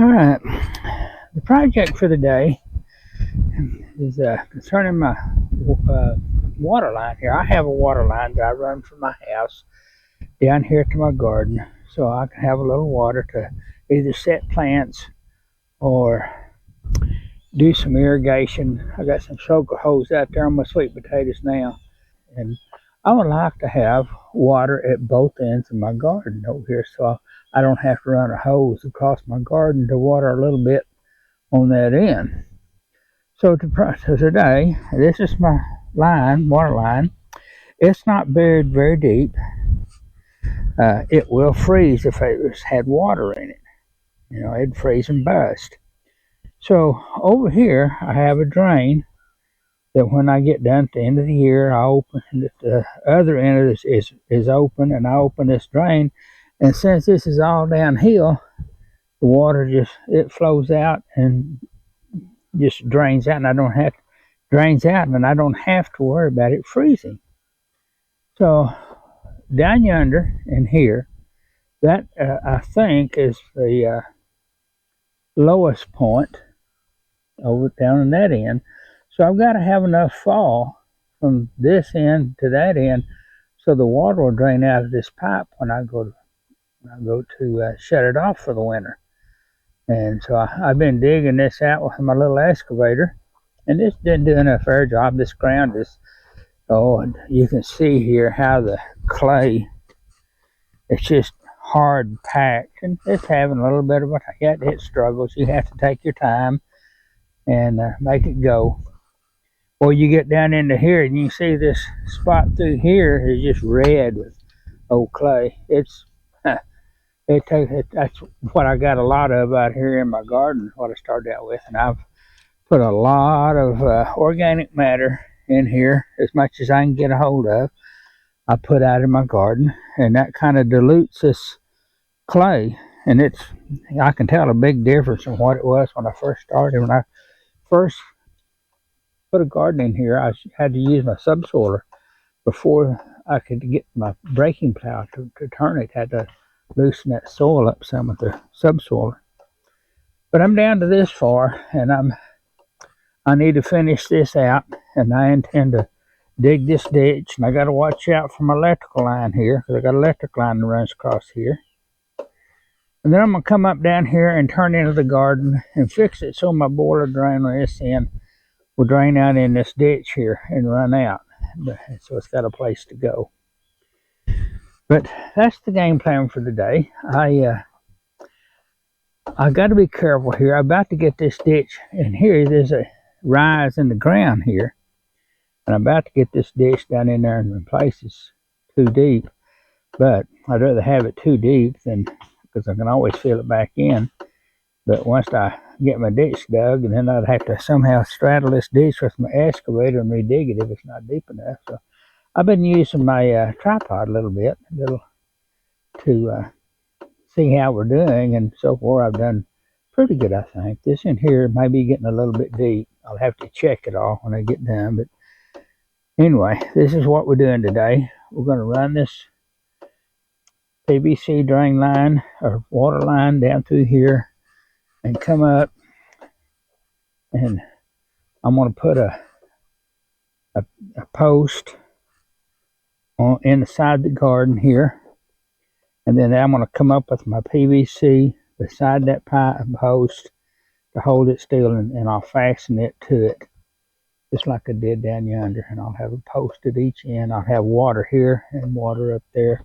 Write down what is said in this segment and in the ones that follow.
All right, the project for the day is concerning my water line here. I have a water line that I run from my house down here to my garden so I can have a little water to either set plants or do some irrigation. I got some soaker hose out there on my sweet potatoes now, and I would like to have water at both ends of my garden over here so I don't have to run a hose across my garden to water a little bit on that end. So today, this is my water line. It's not buried very deep. It will freeze if it had water in it. It'd freeze and bust. So over here, I have a drain that when I get done at the end of the year, I open it. The other end of this is open, and I open this drain. And since this is all downhill, the water it flows out and just drains out, and I don't have to worry about it freezing. So down yonder and here, that I think is the lowest point over down in that end. So I've got to have enough fall from this end to that end so the water will drain out of this pipe when I go to shut it off for the winter. And so I've been digging this out with my little excavator, and it's been doing a fair job. This ground is, and you can see here how the clay, it's just hard packed, and it's having a little bit of it struggles. You have to take your time and make it go. Well, you get down into here and you see this spot through here is just red with old clay. That's what I got a lot of out here in my garden, what I started out with, and I've put a lot of organic matter in here, as much as I can get a hold of. I put out in my garden, and that kind of dilutes this clay, and I can tell a big difference from what it was when I first started. When I first put a garden in here, I had to use my subsoiler before I could get my breaking plow to turn it. Had to loosen that soil up some with the subsoiler. But I'm down to this far, and I need to finish this out, and I intend to dig this ditch, and I got to watch out for my electrical line here, because I got an electric line that runs across here. And then I'm going to come up down here and turn into the garden and fix it so my boiler drain on this end will drain out in this ditch here and run out. So it's got a place to go. But that's the game plan for today. I got to be careful here. I'm about to get this ditch, and here there's a rise in the ground here, and I'm about to get this ditch down in there and replace it's too deep. But I'd rather have it too deep because I can always fill it back in. But once I get my ditch dug, and then I'd have to somehow straddle this ditch with my excavator and redig it if it's not deep enough. So I've been using my tripod a little bit to see how we're doing, and so far I've done pretty good, I think. This in here may be getting a little bit deep. I'll have to check it all when I get done. But anyway, this is what we're doing today. We're going to run this PVC drain line or water line down through here and come up, and I'm going to put a post in the side of the garden here, and then I'm going to come up with my PVC beside that pipe post to hold it still, and I'll fasten it to it just like I did down yonder, and I'll have a post at each end. I'll have water here and water up there,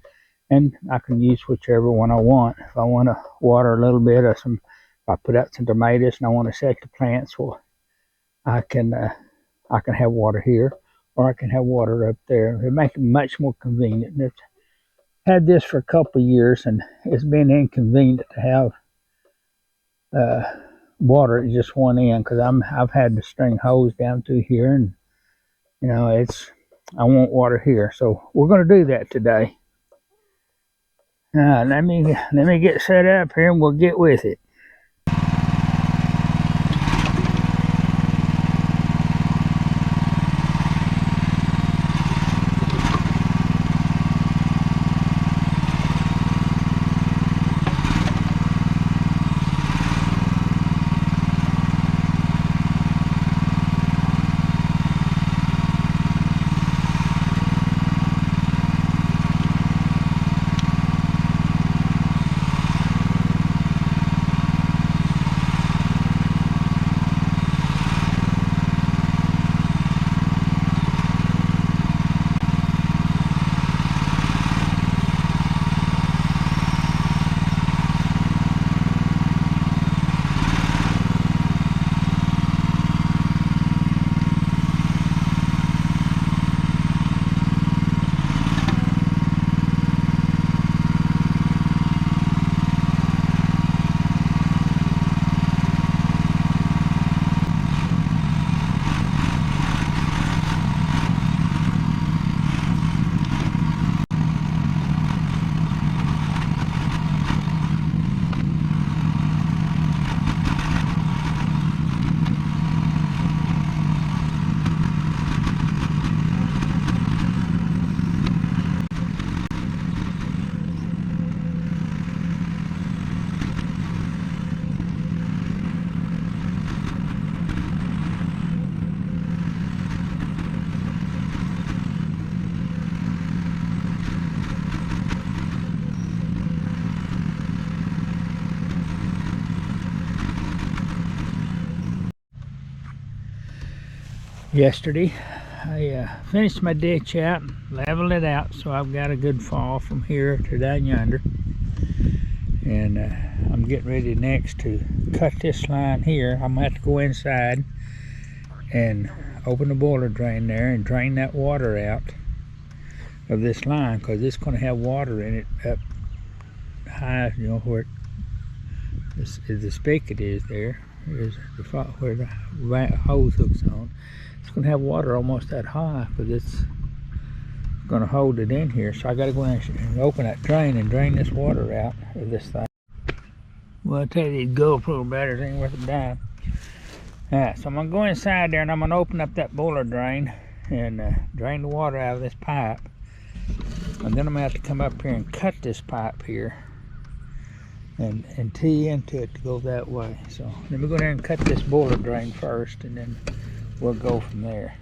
and I can use whichever one I want. If I want to water a little bit of if I put out some tomatoes and I want to set the plants, well, I can have water here, or I can have water up there. It makes it much more convenient. I've had this for a couple of years, and it's been inconvenient to have water at just one end, because I've had to string hose down through here, and I want water here. So we're going to do that today. Let me get set up here, and we'll get with it. yesterday. I finished my ditch out, leveled it out, so I've got a good fall from here to down yonder. And I'm getting ready next to cut this line here. I'm gonna have to go inside and open the boiler drain there and drain that water out of this line, because it's going to have water in it up high, you know, where the spigot is there, is where the hose hooks on. It's going to have water almost that high, because it's going to hold it in here. So I got to go in and open that drain and drain this water out of this thing. Well, I tell you, these GoPro batteries ain't worth a dime. Alright, so I'm going to go inside there and I'm going to open up that boiler drain and drain the water out of this pipe. And then I'm going to have to come up here and cut this pipe here and tee into it to go that way. So let me go there and cut this boiler drain first, and then we'll go from there.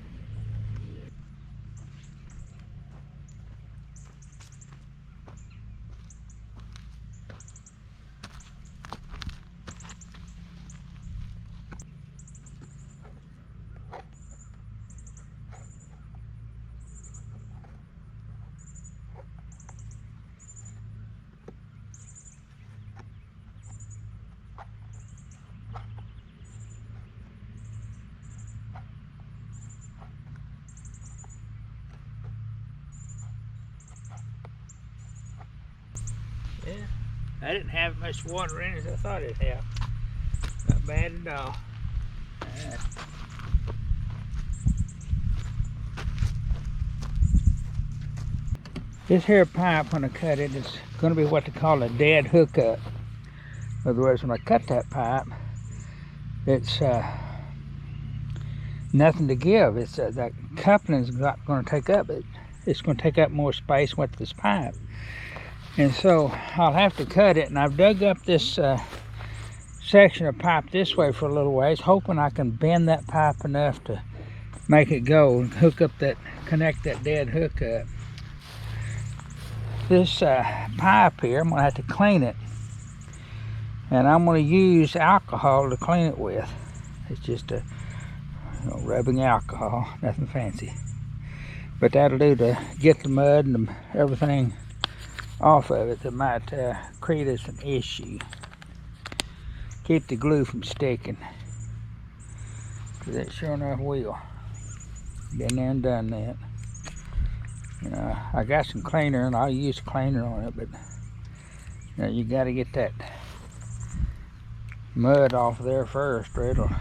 Yeah, I didn't have much water in it as I thought it'd have. Not bad at all. Right. This here pipe, when I cut it, is going to be what they call a dead hookup. In other words, when I cut that pipe, it's nothing to give. It's that coupling's not going to take up it. It's going to take up more space with this pipe. And so I'll have to cut it, and I've dug up this section of pipe this way for a little ways, hoping I can bend that pipe enough to make it go and hook up that, connect that dead hookup. This pipe here, I'm gonna have to clean it, and I'm gonna use alcohol to clean it with. It's just a rubbing alcohol, nothing fancy, but that'll do to get the mud and everything off of it that might create us an issue. Keep the glue from sticking, because it sure enough will. Been there and done that. You know, I got some cleaner and I'll use cleaner on it, but you know, you got to get that mud off there first, or it'll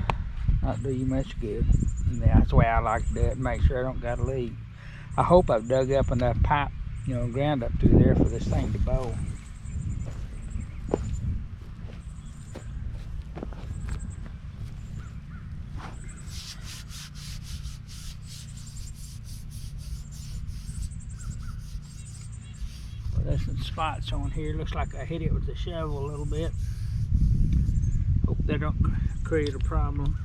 not do you much good. And that's the way I like to do it, make sure I don't got a leak. I hope I've dug up enough pipe, you know, ground up through there for this thing to bow. Well, there's some spots on here. Looks like I hit it with the shovel a little bit. Hope they don't create a problem.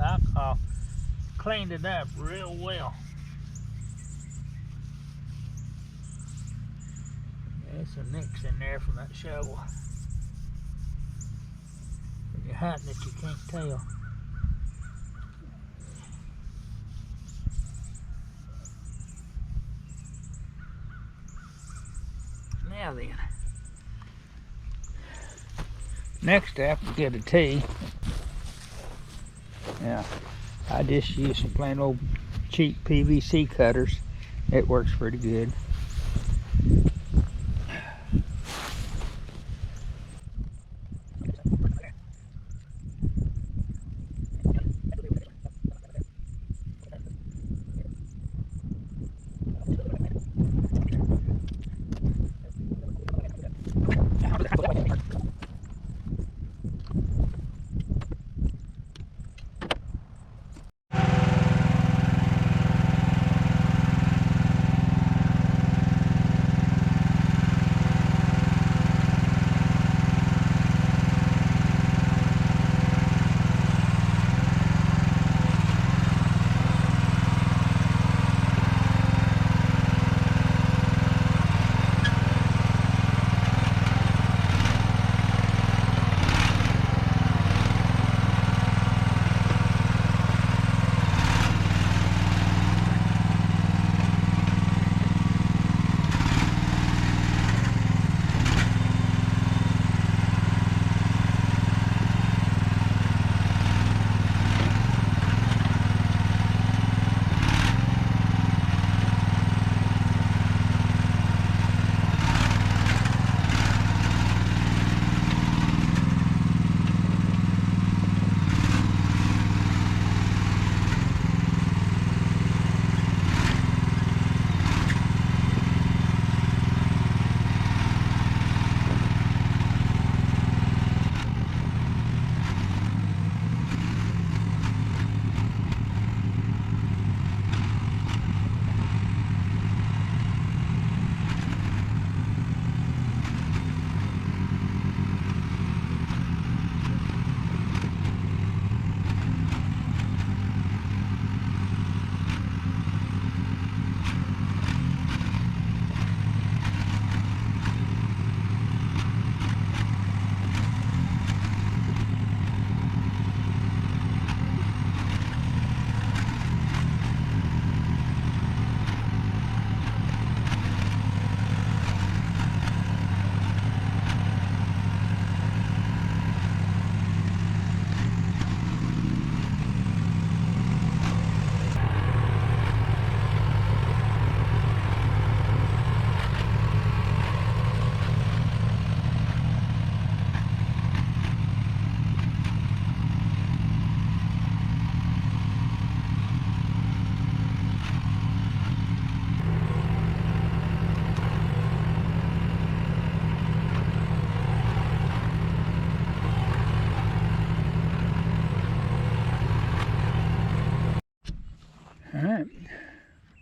Alcohol cleaned it up real well. There's some nicks in there from that shovel. When you're hunting it, you can't tell. Now then, next step is get a tee. Yeah, I just use some plain old cheap PVC cutters. It works pretty good.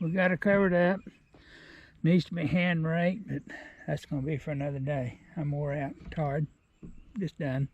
we got her covered up. Needs to be hand raked, but that's going to be for another day. I'm wore out, tired. Just done.